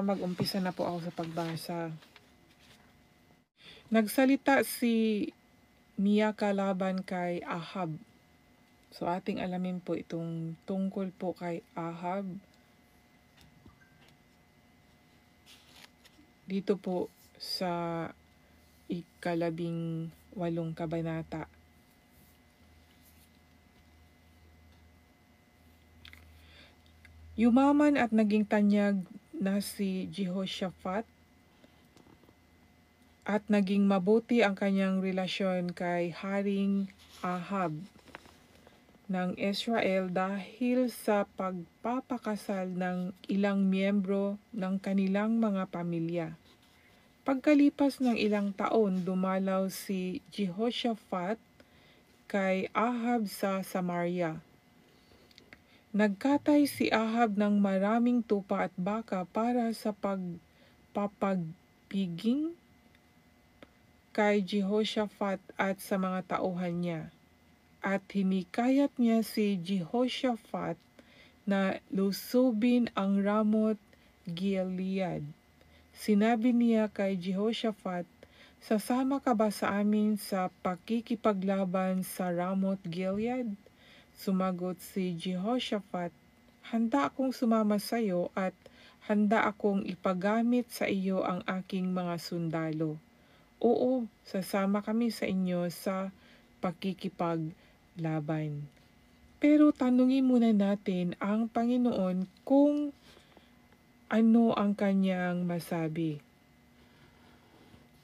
Mag-umpisa na po ako sa pagbasa. Nagsalita si Miyaka laban kay Ahab. So ating alamin po itong tungkol po kay Ahab. Dito po sa 18 kabanata. Yumaman at naging tanyag na si Jehoshaphat at naging mabuti ang kanyang relasyon kay Haring Ahab ng Israel dahil sa pagpapakasal ng ilang miyembro ng kanilang mga pamilya. Pagkalipas ng ilang taon, dumalaw si Jehoshaphat kay Ahab sa Samaria. Nagkatay si Ahab ng maraming tupa at baka para sa pagpapagpiging kay Jehoshaphat at sa mga tauhan niya. At hinikayat niya si Jehoshaphat na lusubin ang Ramoth Gilead. Sinabi niya kay Jehoshaphat, "Sasama ka ba sa amin sa pakikipaglaban sa Ramoth Gilead?" Sumagot si Jehoshaphat, "Handa akong sumama sa iyo at handa akong ipagamit sa iyo ang aking mga sundalo. Oo, sasama kami sa inyo sa pakikipaglaban." Pero tanungin muna natin ang Panginoon kung ano ang kanyang masabi.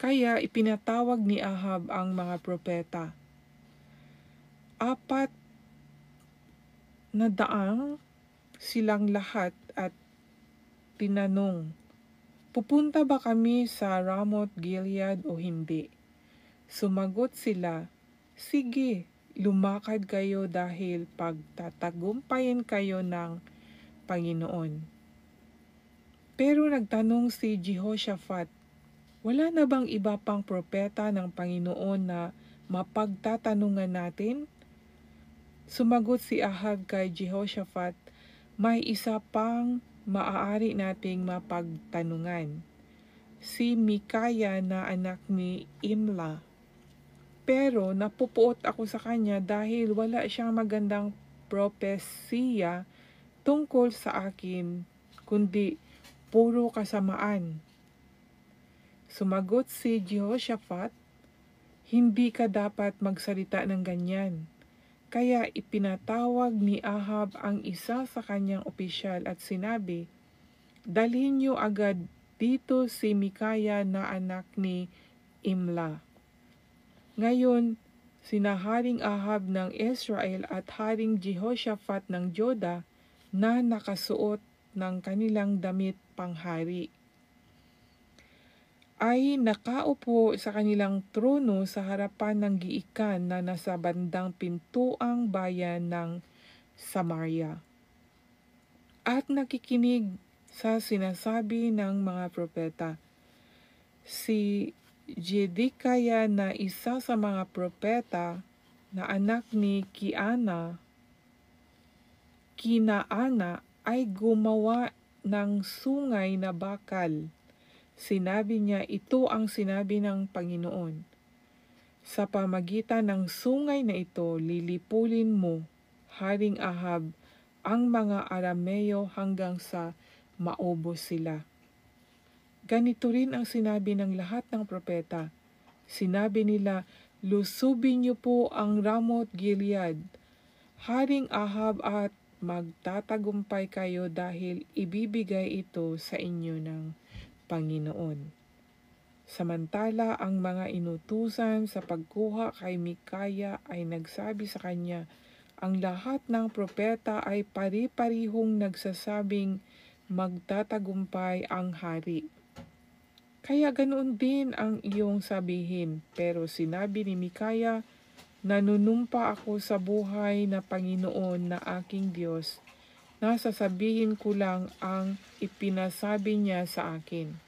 Kaya ipinatawag ni Ahab ang mga propeta. 400 silang lahat at tinanong, "Pupunta ba kami sa Ramoth Gilead o hindi?" Sumagot sila, "Sige, lumakad kayo dahil pagtatagumpayan kayo ng Panginoon." Pero nagtanong si Jehoshaphat, "Wala na bang iba pang propeta ng Panginoon na mapagtatanungan natin?" Sumagot si Ahab kay Jehoshaphat, "May isa pang maaari nating mapagtanungan, si Mikaya na anak ni Imla. Pero napupuot ako sa kanya dahil wala siyang magandang propesiya tungkol sa akin, kundi puro kasamaan." Sumagot si Jehoshaphat, "Hindi ka dapat magsalita ng ganyan." Kaya ipinatawag ni Ahab ang isa sa kanyang opisyal at sinabi, "Dalhin niyo agad dito si Mikaya na anak ni Imla." Ngayon, sina Haring Ahab ng Israel at Haring Jehoshaphat ng Juda na nakasuot ng kanilang damit panghari ay nakaupo sa kanilang trono sa harapan ng giikan na nasa bandang pintuang bayan ng Samaria, at nakikinig sa sinasabi ng mga propeta. Si Jedikaya na isa sa mga propeta na anak ni Kinaana ay gumawa ng sungay na bakal. Sinabi niya, "Ito ang sinabi ng Panginoon. Sa pamagitan ng sungay na ito, lilipulin mo, Haring Ahab, ang mga Arameo hanggang sa maubos sila." Ganito rin ang sinabi ng lahat ng propeta. Sinabi nila, "Lusubin niyo po ang Ramoth Gilead, Haring Ahab, at magtatagumpay kayo dahil ibibigay ito sa inyo ng Panginoon." Samantala, ang mga inutusan sa pagkuha kay Mikaya ay nagsabi sa kanya, "Ang lahat ng propeta ay pari-parihong nagsasabing magtatagumpay ang hari. Kaya ganoon din ang iyong sabihin." Pero sinabi ni Mikaya, "Nanunumpa ako sa buhay na Panginoon na aking Diyos, na sasabihin ko lang ang ipinasabi niya sa akin."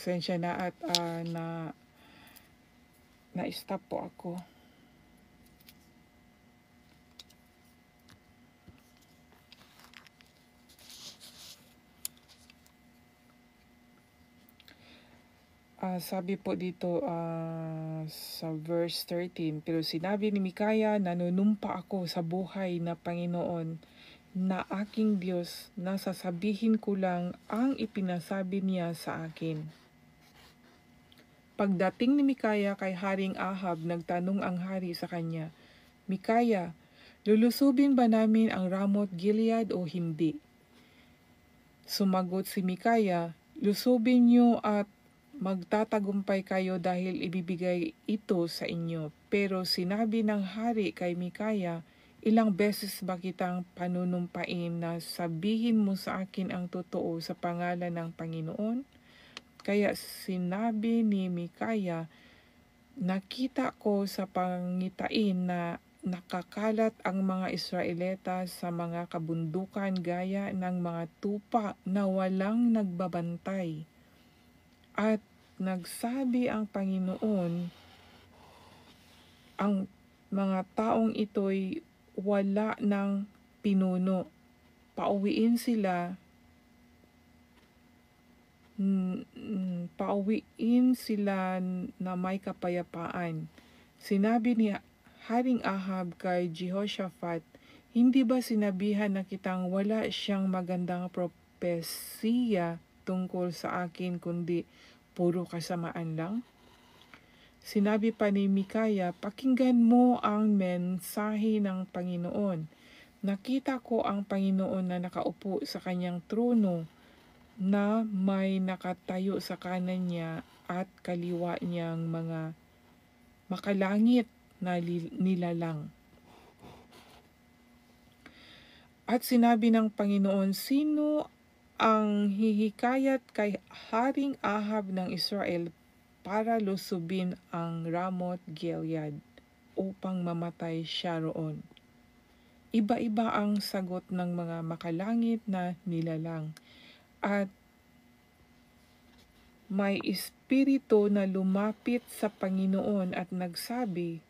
pasensya na at na-stop po ako. Sabi po dito sa verse 13, pero sinabi ni Mikaya, nanunumpa ako sa buhay na Panginoon na aking Diyos na sasabihin ko lang ang ipinasabi niya sa akin. Pagdating ni Mikaya kay Haring Ahab, nagtanong ang hari sa kanya, Mikaya, lulusubin ba namin ang Ramoth Gilead o hindi? Sumagot si Mikaya, lusubin niyo at magtatagumpay kayo dahil ibibigay ito sa inyo. Pero sinabi ng hari kay Mikaya, ilang beses ba kitang panunumpain na sabihin mo sa akin ang totoo sa pangalan ng Panginoon? Kaya sinabi ni Mikaya, nakita ko sa pangitain na nakakalat ang mga Israelita sa mga kabundukan gaya ng mga tupa na walang nagbabantay. At nagsabi ang Panginoon, ang mga taong ito'y wala ng pinuno. Pauwiin sila na may kapayapaan. Sinabi ni Haring Ahab kay Jehoshaphat, hindi ba sinabihan na kitang wala siyang magandang propesiya tungkol sa akin kundi puro kasamaan lang? Sinabi pa ni Mikaya, pakinggan mo ang mensahe ng Panginoon. Nakita ko ang Panginoon na nakaupo sa kanyang trono na may nakatayo sa kanan niya at kaliwa niyang mga makalangit na nilalang. At sinabi ng Panginoon, sino ang hihikayat kay Haring Ahab ng Israel para lusubin ang Ramoth Gilead upang mamatay siya roon? Iba-iba ang sagot ng mga makalangit na nilalang. At may espiritu na lumapit sa Panginoon at nagsabi,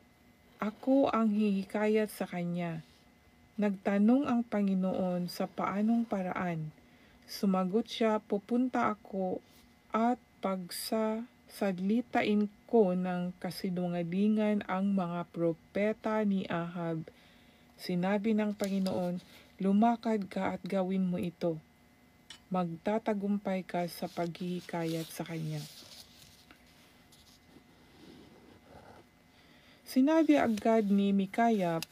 ako ang hihikayat sa kanya. Nagtanong ang Panginoon sa paanong paraan. Sumagot siya, pupunta ako at pagsasalitain ko ng kasinungalingan ang mga propeta ni Ahab. Sinabi ng Panginoon, lumakad ka at gawin mo ito. Magtatagumpay ka sa paghihikayat sa kanya. Sinabi agad ni Mikaya,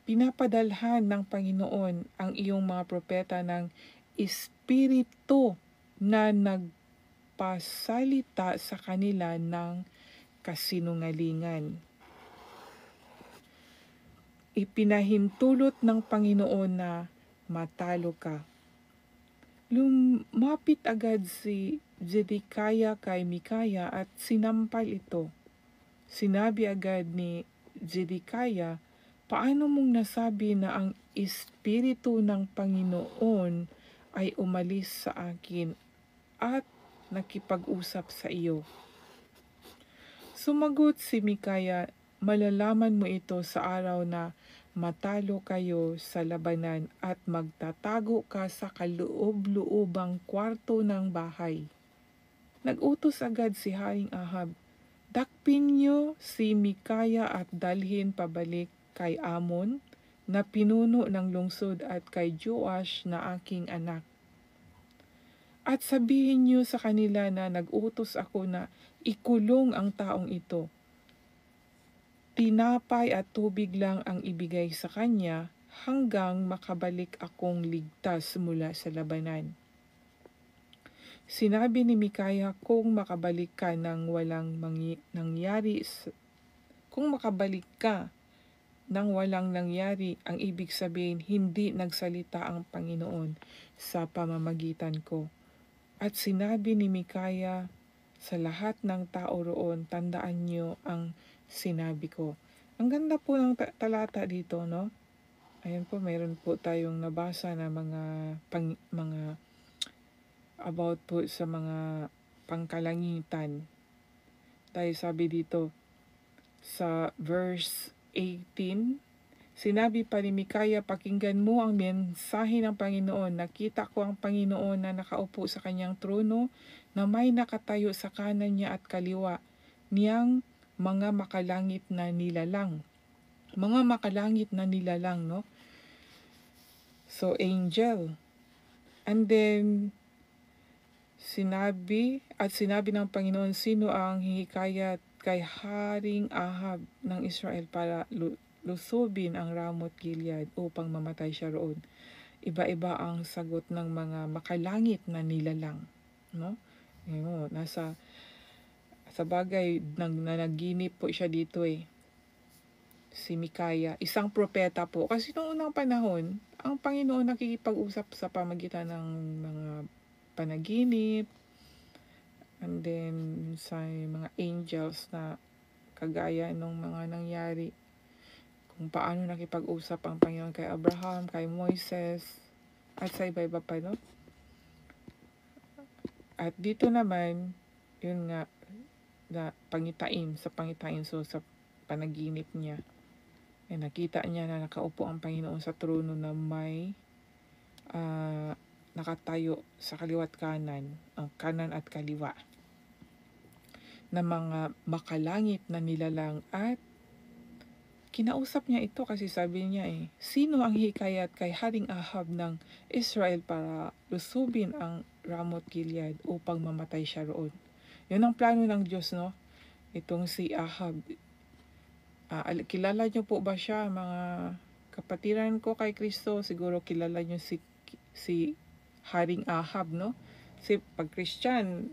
pinapadalhan ng Panginoon ang iyong mga propeta ng espiritu na nagpasalita sa kanila ng kasinungalingan. Ipinahintulot ng Panginoon na matalo ka. Lumapit agad si Zedekiah kay Mikaya at sinampal ito. Sinabi agad ni Zedekiah, paano mong nasabi na ang Espiritu ng Panginoon ay umalis sa akin at nakipag-usap sa iyo? Sumagot si Mikaya, malalaman mo ito sa araw na matalo kayo sa labanan at magtatago ka sa kaloob-loobang kwarto ng bahay. Nagutos agad si Haring Ahab, dakpin niyo si Mikaya at dalhin pabalik kay Amon na pinuno ng lungsod at kay Joash na aking anak. At sabihin niyo sa kanila na nagutos ako na ikulong ang taong ito. Tinapay at tubig lang ang ibigay sa kanya hanggang makabalik akong ligtas mula sa labanan. Sinabi ni Mikaya, kung makabalik ka nang walang nangyari, ang ibig sabihin hindi nagsalita ang Panginoon sa pamamagitan ko. At sinabi ni Mikaya sa lahat ng tao roon, tandaan niyo ang sinabi ko. Ang ganda po ng talata dito, no? Ayan po, mayroon po tayong nabasa na mga about po sa mga pangkalangitan. Dahil sabi dito sa verse 18, sinabi pa ni Mikaya, pakinggan mo ang mensahe ng Panginoon. Nakita ko ang Panginoon na nakaupo sa kanyang trono, na may nakatayo sa kanan niya at kaliwa niyang mga makalangit na nilalang. Mga makalangit na nilalang, no? So, angel. And then, sinabi ng Panginoon, sino ang hihikayat kay Haring Ahab ng Israel para lusubin ang Ramot Gilead upang mamatay siya roon. Iba-iba ang sagot ng mga makalangit na nilalang, no? Sa bagay nanaginip po siya dito si Mikaya, isang propeta po. Kasi noong unang panahon, ang Panginoon nakikipag-usap sa pamagitan ng mga panaginip, and then sa mga angels na kagaya ng mga nangyari kung paano nakipag-usap ang Panginoon kay Abraham, kay Moises, at sa iba-iba pa, no? At dito naman, yun nga, sa pangitain, so sa panaginip niya, nakita niya na nakaupo ang Panginoon sa trono na may nakatayo sa kaliwat kanan, ang kanan at kaliwa, na mga makalangit na nilalang. At kinausap niya ito kasi sabi niya sino ang hikayat kay Haring Ahab ng Israel para lusubin ang Ramot Gilead upang mamatay siya roon. Yun ang plano ng Diyos, no? Itong si Ahab. Kilala niyo po ba siya, mga kapatiran ko kay Kristo? Siguro kilala niyo si Haring Ahab, no? Kasi pag Christian,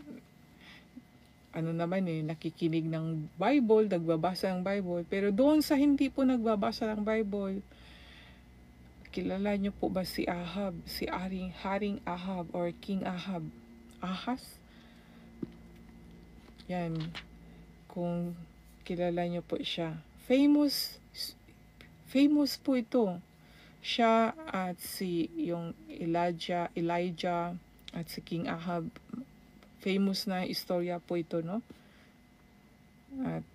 nakikinig ng Bible, nagbabasa ng Bible. Pero doon sa hindi po nagbabasa ng Bible, kilala niyo po ba si Ahab, si Haring Ahab or King Ahab? Ahas? Yan, kung kilala niyo po siya. Famous po ito. Siya at yung Elijah at si King Ahab. Famous na istorya po ito, no? At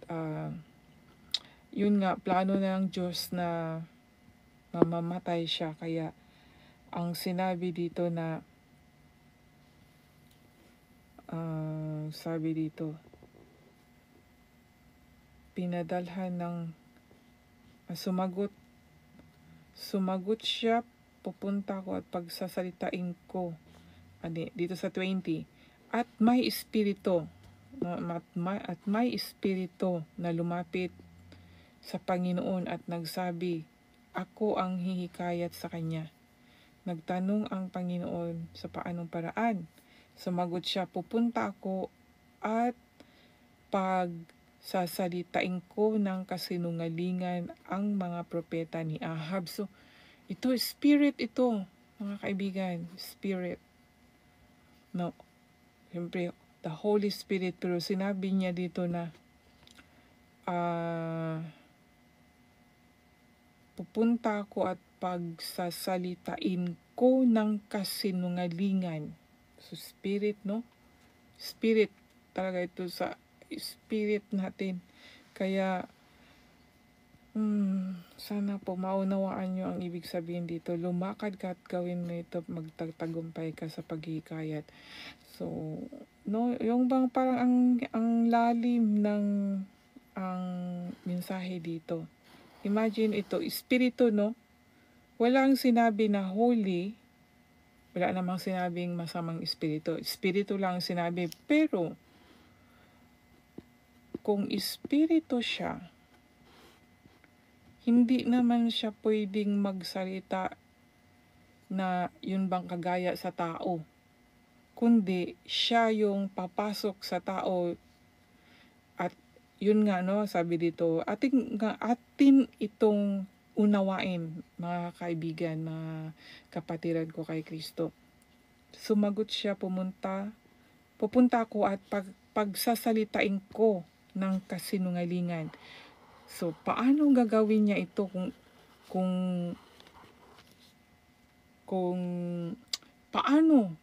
yun nga, plano ng Diyos na mamamatay siya. Kaya ang sinabi dito na sabi dito, pinadalhan ng sumagot siya, pupunta ko at pagsasalitain ko. Dito sa 20, at may espiritu na lumapit sa Panginoon at nagsabi, ako ang hihikayat sa kanya. Nagtanong ang Panginoon sa paanong paraan. Sumagot siya, pupunta ako at pagsasalitain ko ng kasinungalingan ang mga propeta ni Ahab. So, ito, spirit ito, mga kaibigan, spirit. No, siyempre, the Holy Spirit, pero sinabi niya dito na pupunta ako at pagsasalitain ko ng kasinungalingan. So, spirit, no? Spirit, talaga ito sa spirit natin. Kaya, sana po maunawaan nyo ang ibig sabihin dito. Lumakad ka at gawin mo ito, magtatagumpay ka sa paghihikayat. So, no, yung bang parang ang lalim ng ang mensahe dito. Imagine ito, espiritu, no? Walang sinabi na holy, wala namang sinabing masamang espiritu. Espiritu lang sinabi, pero kung espiritu siya, hindi naman siya pwedeng magsalita na yun bang kagaya sa tao, kundi siya yung papasok sa tao. At yun nga, no, sabi dito, atin itong unawain, mga kaibigan, mga kapatiran ko kay Kristo. Sumagot siya, pupunta ako at pagsasalitain ko ng kasinungalingan. So, paano gagawin niya ito kung Paano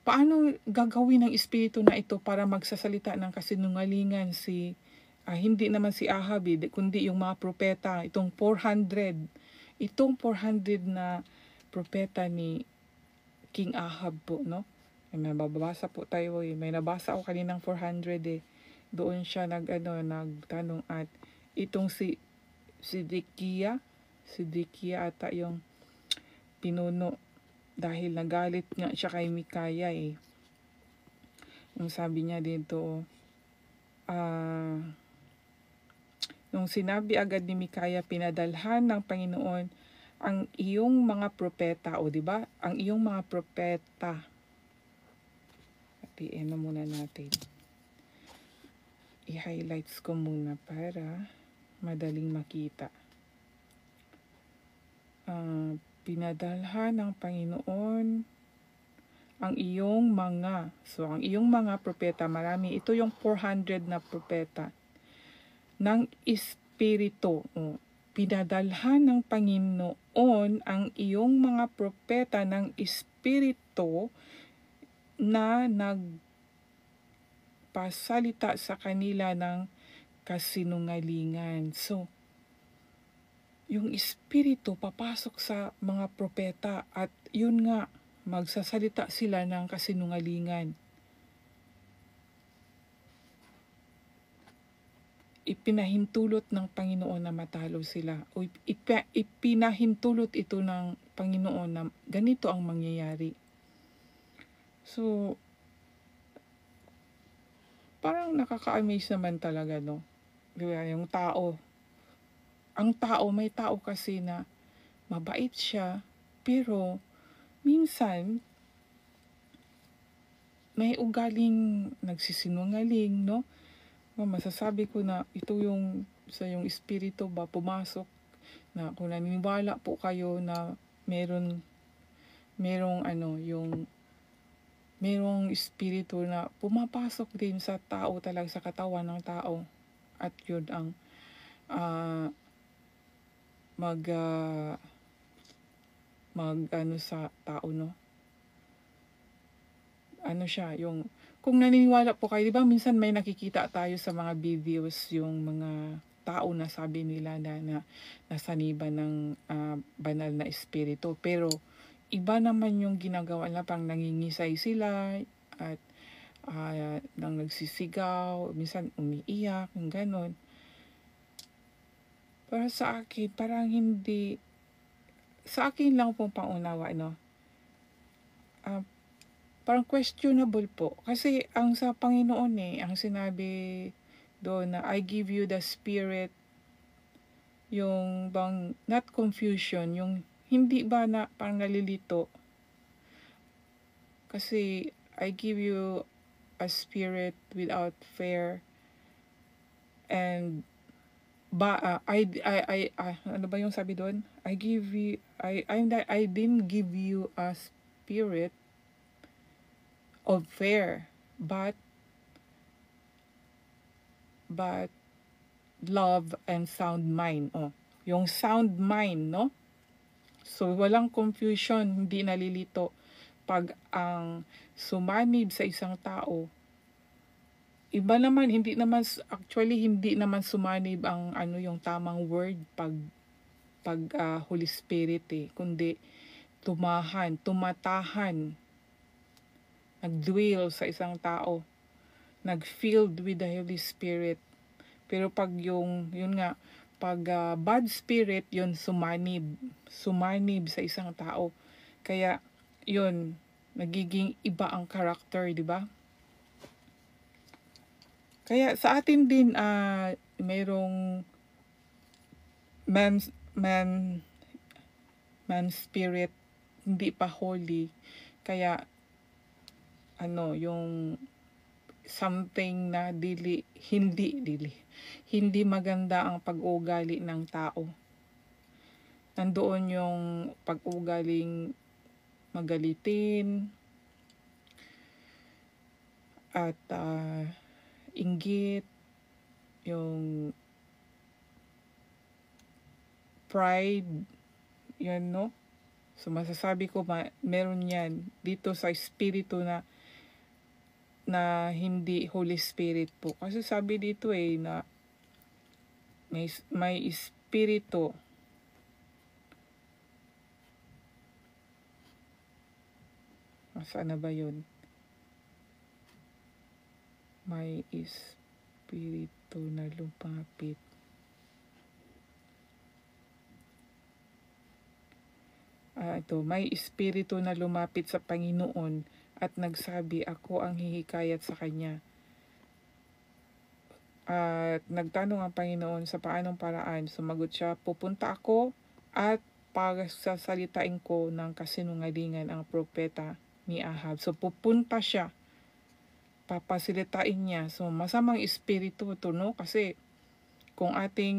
gagawin ng espiritu na ito para magsasalita ng kasinungalingan hindi naman si Ahab, kundi yung mga propeta, itong 400 na propeta ni King Ahab po, no? May mababasa po tayo May nabasa ako kaninang 400 Doon siya nagtanong at itong si Sidikia ata yung pinuno dahil nagalit nga siya kay Mikaya Yung sabi niya dito, nung sinabi agad ni Mikaya, pinadalhan ng Panginoon ang iyong mga propeta, di ba? Ang iyong mga propeta. Hatiin na muna natin. I-highlights ko muna para madaling makita. Pinadalhan ng Panginoon ang iyong mga propeta, marami. Ito yung 400 na propeta ng Espiritu. Pinadalhan ng Panginoon ang iyong mga propeta ng Espiritu na nagpasalita sa kanila ng kasinungalingan. So, yung Espiritu papasok sa mga propeta at yun nga, magsasalita sila ng kasinungalingan. Ipinahintulot ng Panginoon na matalo sila. O ipinahintulot ito ng Panginoon na ganito ang mangyayari. So, parang nakaka-amaze naman talaga, no? Diba, yung tao. May tao kasi na mabait siya, pero minsan, may ugaling nagsisinungaling, no? Masasabi ko na ito yung sa yung espiritu ba pumasok na kung naniniwala po kayo na merong espiritu na pumapasok din sa tao talaga, sa katawan ng tao, at yun ang sa tao, no? Kung naniniwala po kayo, di ba minsan may nakikita tayo sa mga videos yung mga tao na sabi nila na nasaniba ng banal na espiritu. Pero iba naman yung ginagawa nila, pang nangingisay sila at nang nagsisigaw, minsan umiiyak, yung ganon. Para sa akin, parang hindi, sa akin lang pong pangunawa, no? Parang questionable po. Kasi ang sa Panginoon ang sinabi doon na I give you the spirit, yung bang, not confusion, yung hindi ba na parang nalilito. Kasi I give you a spirit without fear and ano ba yung sabi doon? I didn't give you a spirit of fear, but love and sound mind. Yung sound mind, no? So, walang confusion, hindi nalilito. Pag ang sumanib sa isang tao, iba naman, hindi naman sumanib ang yung tamang word pag Holy Spirit kundi tumatahan, nag-dwell sa isang tao, nag-filled with the Holy Spirit. Pero pag bad spirit, yun sumanib sa isang tao. Kaya yun, nagiging iba ang character, di ba? Kaya sa atin din mayroong man spirit, hindi pa holy. Kaya yung something na hindi maganda ang pag-ugali ng tao. Nandoon yung pag-ugaling magalitin at inggit, yung pride, yan, no? So masasabi ko meron yan dito sa espiritu na hindi Holy Spirit po. Kasi sabi dito na may espiritu. Saan na ba yun? May espiritu na lumapit. Ito, may espiritu na lumapit sa Panginoon at nagsabi, ako ang hihikayat sa kanya. At nagtanong ang Panginoon sa paanong paraan. Sumagot siya, pupunta ako at pagsasalitain ko ng kasinungalingan ang propeta ni Ahab. So pupunta siya, papasilitain niya. So masamang espiritu ito, no? Kasi kung ating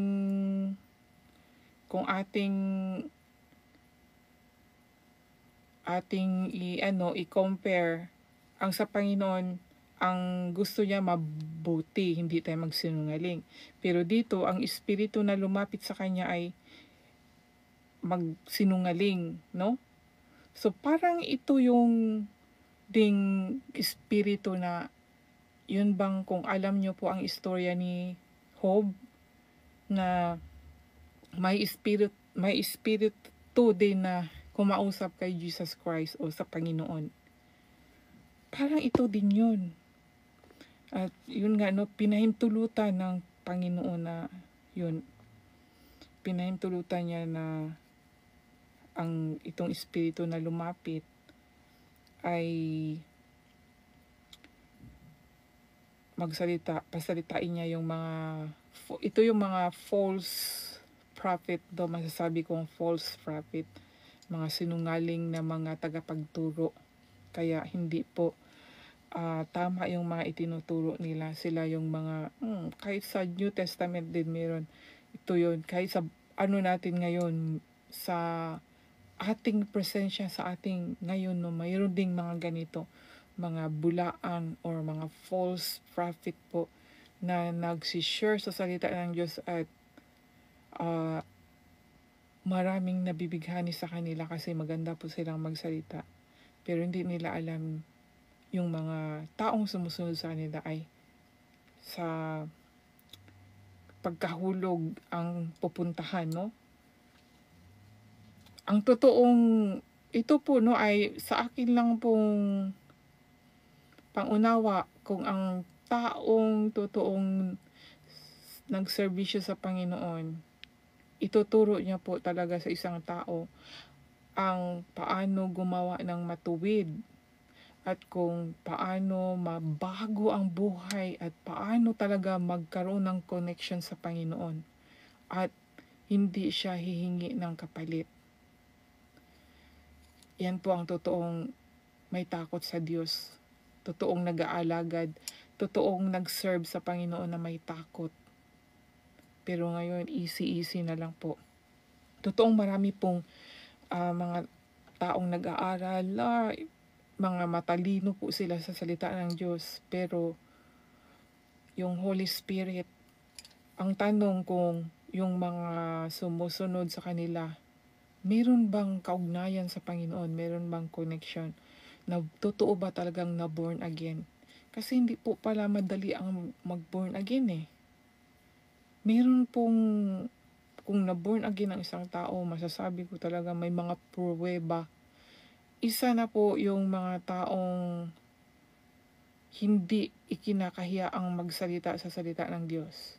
i-compare ang sa Panginoon, ang gusto niya mabuti, hindi tayo magsinungaling. Pero dito, ang espiritu na lumapit sa kanya ay magsinungaling, no? So parang ito yung ding espiritu na, yun bang kung alam nyo po ang istorya ni Job, na may espiritu din na kumausap kay Jesus Christ o sa Panginoon. Parang ito din yun. At yun nga, no, pinahintulutan ng Panginoon na yun. Pinahintulutan niya na itong espiritu na lumapit ay pasalitain niya yung ito yung mga false prophet do, masasabi kong false prophet, mga sinungaling na mga tagapagturo. Kaya hindi po tama yung mga itinuturo nila. Sila yung mga, kahit sa New Testament din meron. Ito yun, kahit sa natin ngayon, sa ating presensya, sa ating ngayon, no, mayroon ding mga ganito, mga bulaan or mga false prophet po na nagsishare sa salita ng Diyos at maraming nabibighani sa kanila kasi maganda po silang magsalita. Pero hindi nila alam yung mga taong sumusunod sa kanila ay sa pagkahulog ang pupuntahan, no? Ang totoong, ito po, no, ay sa akin lang pong pangunawa kung ang taong totoong nagserbisyo sa Panginoon, ituturo niya po talaga sa isang tao ang paano gumawa ng matuwid at kung paano mabago ang buhay at paano talaga magkaroon ng connection sa Panginoon at hindi siya hihingi ng kapalit. Yan po ang totoong may takot sa Diyos, totoong nag-aalagad, totoong nag-serve sa Panginoon na may takot. Pero ngayon, easy na lang po. Totoong marami pong mga taong nag-aaral, mga matalino po sila sa salita ng Diyos. Pero yung Holy Spirit, ang tanong kung yung mga sumusunod sa kanila, meron bang kaugnayan sa Panginoon? Meron bang connection? Na totoo ba talagang na born again? Kasi hindi po pala madali ang mag-born again Meron pong, kung na-born again ang isang tao, masasabi ko talaga may mga pruweba. Isa na po yung mga taong hindi ikinakahiya ang magsalita sa salita ng Diyos.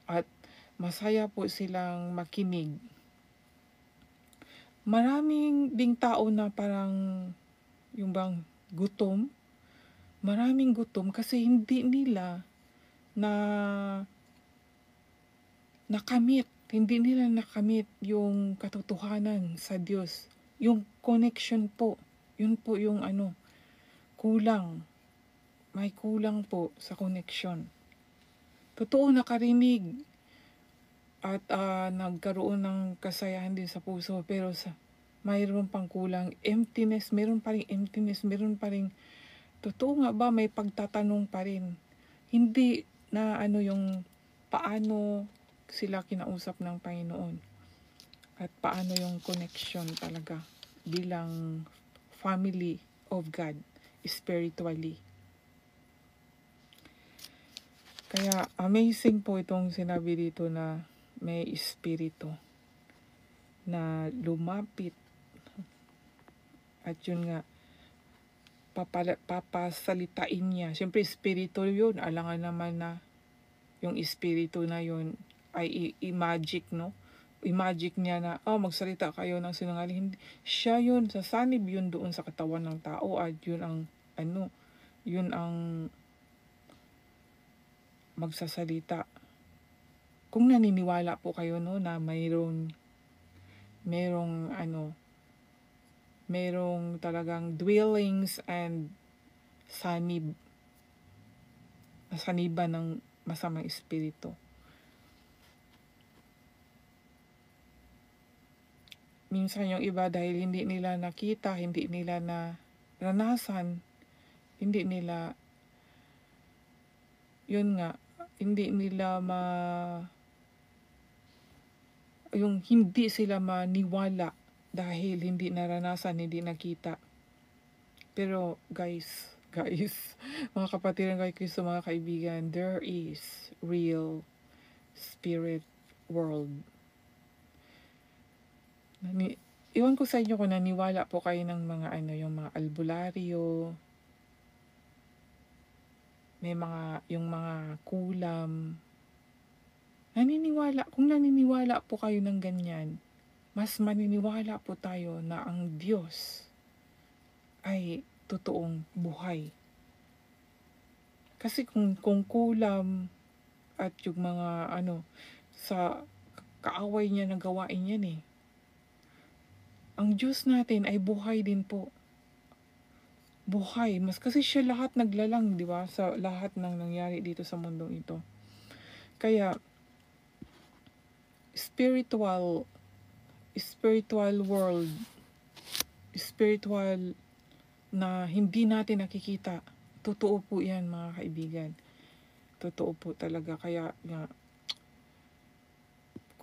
At masaya po silang makinig. Maraming ding tao na parang yung bang gutom. Maraming gutom kasi hindi nila hindi nila nakamit yung katotohanan sa Diyos. Yung connection po, yun po yung kulang. May kulang po sa connection. Totoo nakarinig at nagkaroon ng kasayahan din sa puso, pero mayroon pang kulang, emptiness, meron pa rin emptiness, meron pa rin, totoo nga ba, may pagtatanong pa rin. Hindi na yung paano sila kinausap ng Panginoon. at paano yung connection talaga bilang family of God spiritually. Kaya amazing po itong sinabi dito na may espiritu na lumapit at yun nga papasalitain niya. Siyempre espiritu yun, alangan naman na yung espiritu na yun ay i-magic, no? I-magic niya na, magsalita kayo ng sinungaling. Hindi. Siya yun, sasanib yun doon sa katawan ng tao at yun ang, yun ang magsasalita. Kung naniniwala po kayo, no, na merong talagang dwellings and saniban ng masamang espiritu. Minsan yung iba dahil hindi nila nakita, hindi nila naranasan, hindi nila hindi sila maniwala dahil hindi naranasan, hindi nakita. Pero guys, mga kapatid ng kay Kristo, mga kaibigan, there is real spirit world. Iwan ko sa inyo kung naniwala po kayo ng mga yung mga albularyo, yung mga kulam. Kung naniniwala po kayo ng ganyan, mas maniniwala po tayo na ang Diyos ay totoong buhay. Kasi kung kulam at yung mga sa kaaway niya na gawain yan ang Diyos natin ay buhay din po. Buhay. Mas kasi siya lahat naglalang, di ba? Sa lahat ng nangyari dito sa mundong ito. Kaya, spiritual world, spiritual na hindi natin nakikita. Totoo po yan, mga kaibigan. Totoo po talaga. Kaya,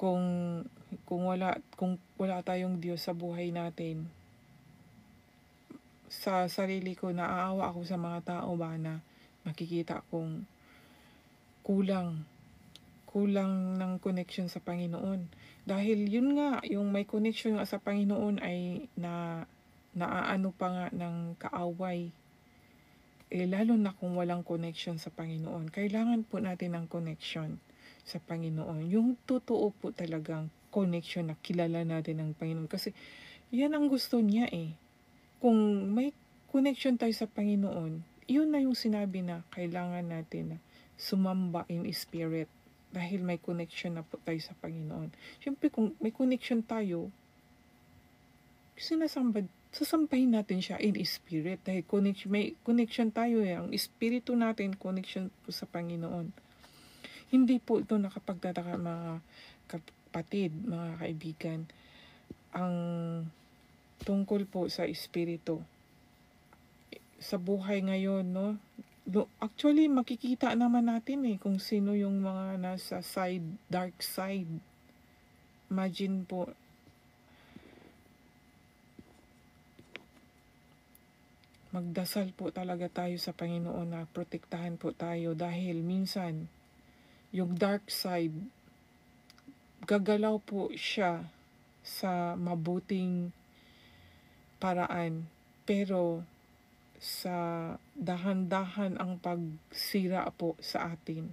kung wala tayong Diyos sa buhay natin, sa sarili ko, naaawa ako sa mga tao ba na makikita kong kulang ng connection sa Panginoon. Dahil yun nga, yung may connection sa Panginoon ay naaano pa nga ng kaaway. Lalo na kung walang connection sa Panginoon. Kailangan po natin ng connection sa Panginoon. Yung totoo po talagang connection na kilala natin ng Panginoon. Kasi yan ang gusto niya Kung may connection tayo sa Panginoon, yun na yung sinabi na kailangan natin na sumamba in spirit. Dahil may connection na po tayo sa Panginoon. Siyempre kung may connection tayo, sasampahin natin siya in spirit. Dahil may connection tayo ang espiritu natin, connection po sa Panginoon. Hindi po ito nakapagtataka, mga kapatid, mga kaibigan, ang tungkol po sa espiritu. Sa buhay ngayon, no? Actually, makikita naman natin kung sino yung mga nasa dark side. Imagine po, magdasal po talaga tayo sa Panginoon na protektahan po tayo dahil minsan, yung dark side, gagalaw po siya sa mabuting paraan. Pero sa dahan-dahan ang pagsira po sa atin.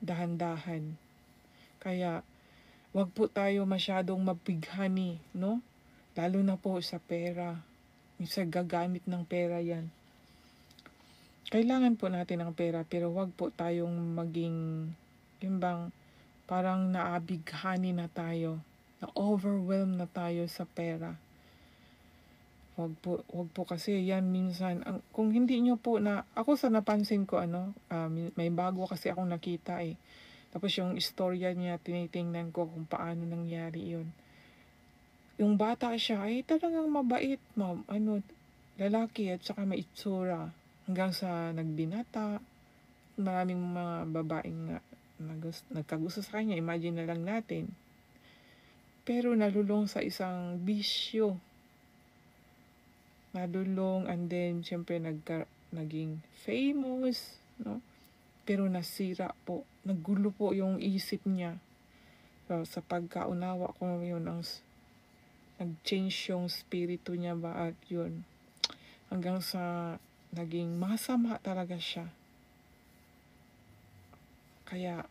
Dahan-dahan. Kaya, wag po tayo masyadong mabighani, no? Lalo na po sa pera. Minsan gagamit ng pera yan. Kailangan po natin ng pera, pero wag po tayong maging parang naabighani na tayo, na-overwhelm na tayo sa pera. Wag po kasi yan minsan, kung hindi nyo po ako sa napansin ko, may bago kasi akong nakita Tapos yung istorya niya, tinitingnan ko kung paano nangyari yun. Yung bata siya ay talagang mabait, lalaki at saka may itsura. Hanggang sa nagbinata, maraming mga babaeng nagkagusto sa kanya. Imagine na lang natin. pero nalulong sa isang bisyo. Nalulong, and then syempre naging famous, no? Pero nasira po, naggulo po yung isip niya. So, sa pagkaunawa ko yun, nag-change yung spirito niya ba, at yun, hanggang sa naging masama talaga siya. Kaya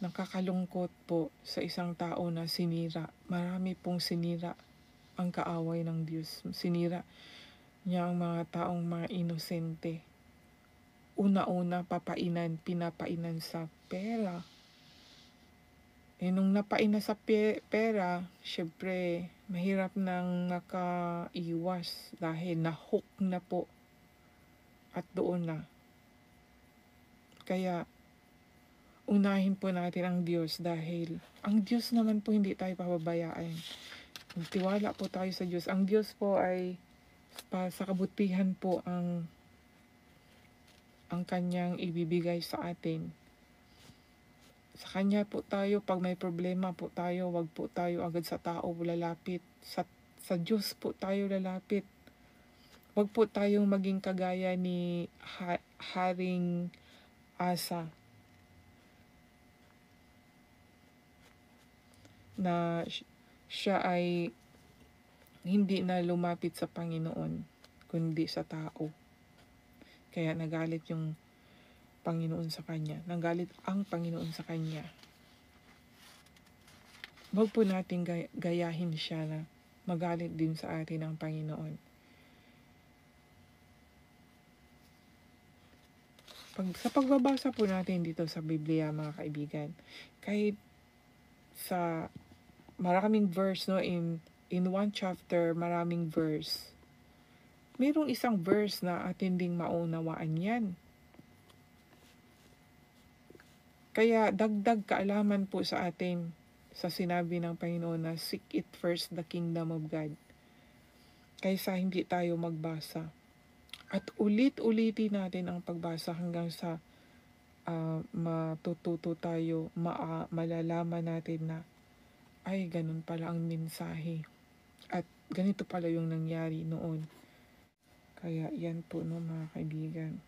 nakakalungkot po sa isang tao na sinira. Marami pong sinira ang kaaway ng Diyos. Sinira niya ang mga taong mga inosente. Una-una, pinapainan sa pera. Nung napaina sa pera, syempre, mahirap nang nakaiwas dahil na-hook na po. At doon na. Kaya, unahin po natin ang Diyos, dahil ang Diyos naman po hindi tayo pababayaan. Magtiwala po tayo sa Diyos. Ang Diyos po ay sa kabutihan po ang kanyang ibibigay sa atin. Sa kanya po tayo, pag may problema po tayo, wag po tayo agad sa tao lalapit. Sa Diyos po tayo lalapit. Wag po tayong maging kagaya ni Haring Asa, na siya ay hindi na lumapit sa Panginoon, kundi sa tao. Kaya nagalit yung Panginoon sa kanya. Nagalit ang Panginoon sa kanya. Huwag po natin gayahin siya na magalit din sa atin ang Panginoon. Sa pagbabasa po natin dito sa Biblia, mga kaibigan, kahit sa maraming verse, no, in one chapter, maraming verse, mayroong isang verse na atin ding maunawaan yan. Kaya dagdag kaalaman po sa atin sa sinabi ng Panginoon na seek it first, the kingdom of God, kaysa hindi tayo magbasa. At ulit-ulitin natin ang pagbasa hanggang sa matututo tayo, malalaman natin na ay ganun pala ang mensahe. At ganito pala yung nangyari noon. Kaya yan po, no, mga kaibigan.